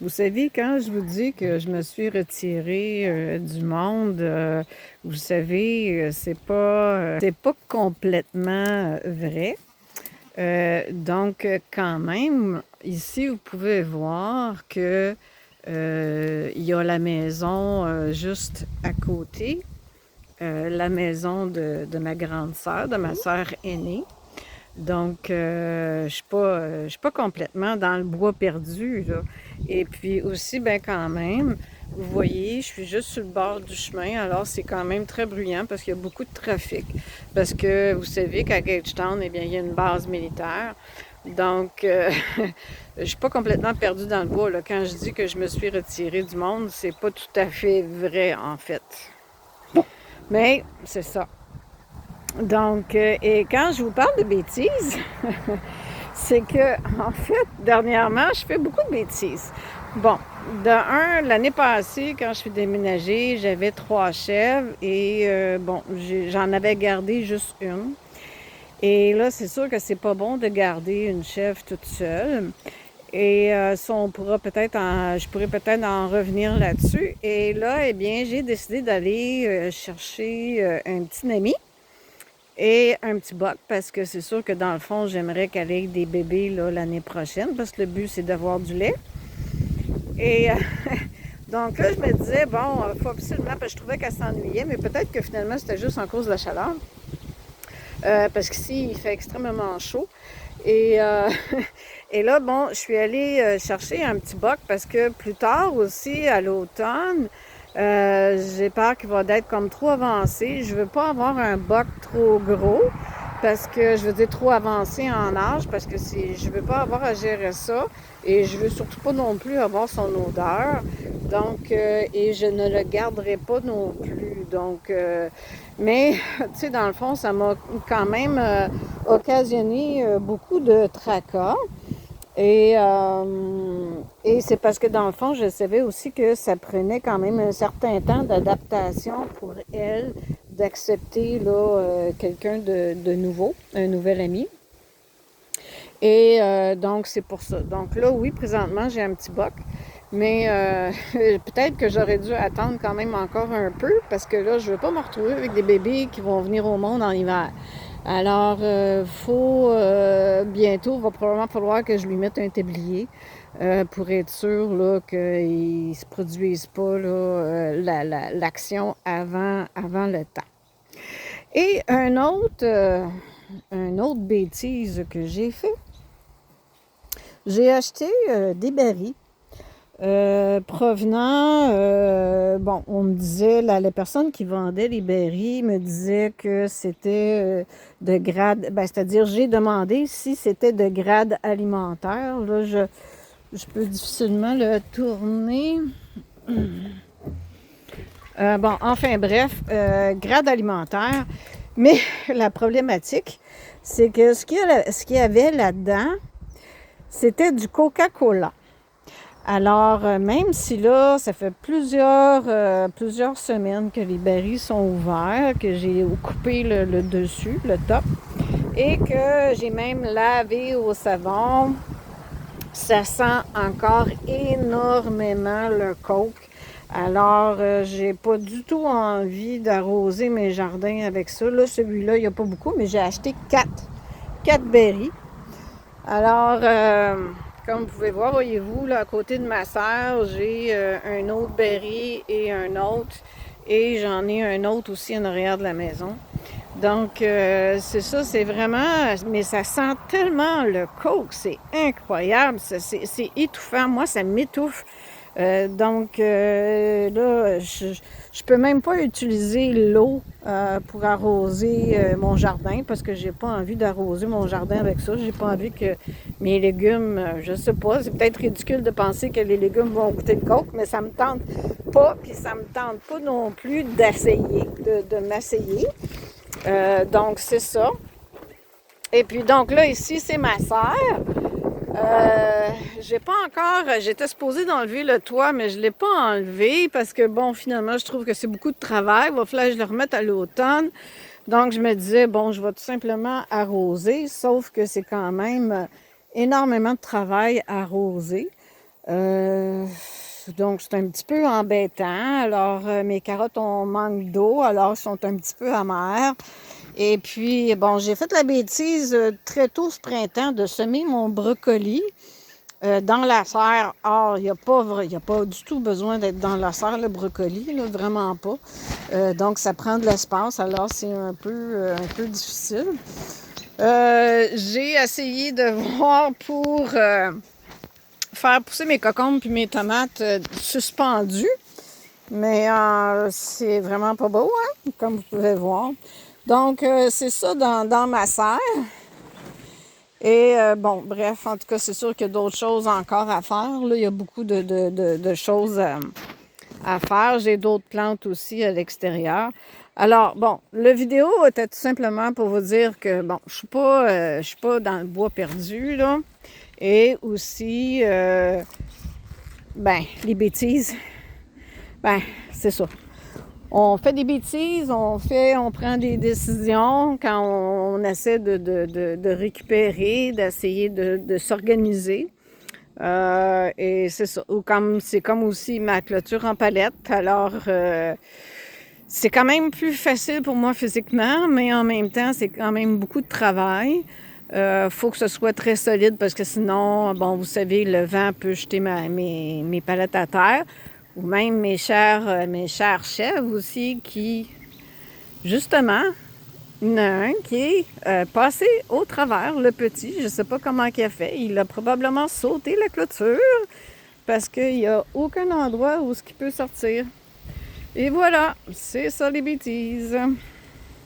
Vous savez, quand je vous dis que je me suis retirée du monde, vous savez, c'est pas complètement vrai. Donc, quand même, ici, vous pouvez voir que il y a la maison juste à côté, la maison de ma grande sœur, de ma sœur aînée. Donc, je suis pas complètement dans le bois perdu, là. Et puis aussi, ben quand même, vous voyez, je suis juste sur le bord du chemin, alors c'est quand même très bruyant parce qu'il y a beaucoup de trafic. Parce que vous savez qu'à Gagetown, eh bien, il y a une base militaire. Donc, je suis pas complètement perdue dans le bois, là. Quand je dis que je me suis retirée du monde, c'est pas tout à fait vrai, en fait. Mais c'est ça. Donc, et quand je vous parle de bêtises, c'est que, en fait, dernièrement, je fais beaucoup de bêtises. Bon, de un, l'année passée, quand je suis déménagée, j'avais 3 chèvres et bon, j'en avais gardé juste une. Et là, c'est sûr que c'est pas bon de garder une chèvre toute seule. Et ça, je pourrais peut-être en revenir là-dessus. Et là, eh bien, j'ai décidé d'aller chercher un petit ami et un petit boc parce que c'est sûr que dans le fond, j'aimerais qu'elle ait des bébés là, l'année prochaine parce que le but, c'est d'avoir du lait. Et donc là, je me disais, bon, il faut absolument, parce que je trouvais qu'elle s'ennuyait, mais peut-être que finalement, c'était juste en cause de la chaleur. Parce qu'ici, il fait extrêmement chaud. Et, et là, bon, je suis allée chercher un petit boc parce que plus tard aussi, à l'automne, j'ai peur qu'il va être comme trop avancé. Je veux pas avoir un boc trop gros parce que je veux dire trop avancé en âge parce que je veux pas avoir à gérer ça et je veux surtout pas non plus avoir son odeur. Donc, et je ne le garderai pas non plus. Donc, mais, tu sais, dans le fond, ça m'a quand même occasionné beaucoup de tracas. Et c'est parce que dans le fond, je savais aussi que ça prenait quand même un certain temps d'adaptation pour elle d'accepter là, quelqu'un de nouveau, un nouvel ami. Et donc, c'est pour ça. Donc là, oui, présentement, j'ai un petit boc. Mais peut-être que j'aurais dû attendre quand même encore un peu parce que là, je ne veux pas me retrouver avec des bébés qui vont venir au monde en hiver. Alors, bientôt, il va probablement falloir que je lui mette un tablier pour être sûr là, qu'il ne se produise pas là, l'action avant le temps. Et une autre bêtise que j'ai fait, j'ai acheté des berries provenant, bon, on me disait, la personne qui vendait les berries me disait que c'était de grade, ben, c'est-à-dire j'ai demandé si c'était de grade alimentaire. Là, je peux difficilement le tourner. Bon, enfin bref, grade alimentaire. Mais la problématique, c'est que ce qu'il y avait là-dedans, c'était du Coca-Cola. Alors, même si là, ça fait plusieurs semaines que les barils sont ouverts, que j'ai coupé le dessus, le top, et que j'ai même lavé au savon, ça sent encore énormément le coke. Alors, j'ai pas du tout envie d'arroser mes jardins avec ça. Là, celui-là, il n'y a pas beaucoup, mais j'ai acheté 4 berries. Alors, comme vous pouvez voir, voyez-vous, là, à côté de ma sœur, j'ai un autre berry et un autre. Et j'en ai un autre aussi en arrière de la maison. Donc, c'est ça, c'est vraiment... Mais ça sent tellement le coke, c'est incroyable, c'est étouffant. Moi, ça m'étouffe. Donc, là, je peux même pas utiliser l'eau pour arroser mon jardin parce que j'ai pas envie d'arroser mon jardin avec ça. J'ai pas envie que mes légumes, je sais pas, c'est peut-être ridicule de penser que les légumes vont goûter le coke, mais ça me tente pas, puis ça me tente pas non plus d'essayer, de m'essayer. Donc, c'est ça. Et puis, donc là, ici, c'est ma sœur. J'ai pas encore. J'étais supposée d'enlever le toit, mais je l'ai pas enlevé parce que, bon, finalement, je trouve que c'est beaucoup de travail. Il va falloir que je le remette à l'automne. Donc, je me disais, bon, je vais tout simplement arroser, sauf que c'est quand même énormément de travail à arroser. Donc, c'est un petit peu embêtant. Alors, mes carottes ont manque d'eau, alors sont un petit peu amères. Et puis, bon, j'ai fait la bêtise très tôt ce printemps de semer mon brocoli dans la serre. Or, il n'y a pas du tout besoin d'être dans la serre, le brocoli, là, vraiment pas. Donc, ça prend de l'espace, alors c'est un peu difficile. J'ai essayé de voir pour faire pousser mes cocombes puis mes tomates suspendues, mais c'est vraiment pas beau, hein, comme vous pouvez voir. Donc, c'est ça dans ma serre. Et bon, bref, en tout cas, c'est sûr qu'il y a d'autres choses encore à faire. Là, il y a beaucoup de choses à faire. J'ai d'autres plantes aussi à l'extérieur. Alors, bon, la vidéo était tout simplement pour vous dire que, bon, je suis pas dans le bois perdu, là. Et aussi, ben, les bêtises, ben, c'est ça. On fait des bêtises, on prend des décisions quand on essaie de récupérer, d'essayer de s'organiser. Et c'est ça. Ou comme c'est comme aussi ma clôture en palette. Alors, c'est quand même plus facile pour moi physiquement, mais en même temps, c'est quand même beaucoup de travail. Faut que ce soit très solide parce que sinon, bon, vous savez, le vent peut jeter mes palettes à terre. Ou même mes chers chèvres aussi qui, justement, il y en a un qui est passé au travers, le petit. Je ne sais pas comment il a fait. Il a probablement sauté la clôture parce qu'il n'y a aucun endroit où il peut sortir. Et voilà, c'est ça les bêtises.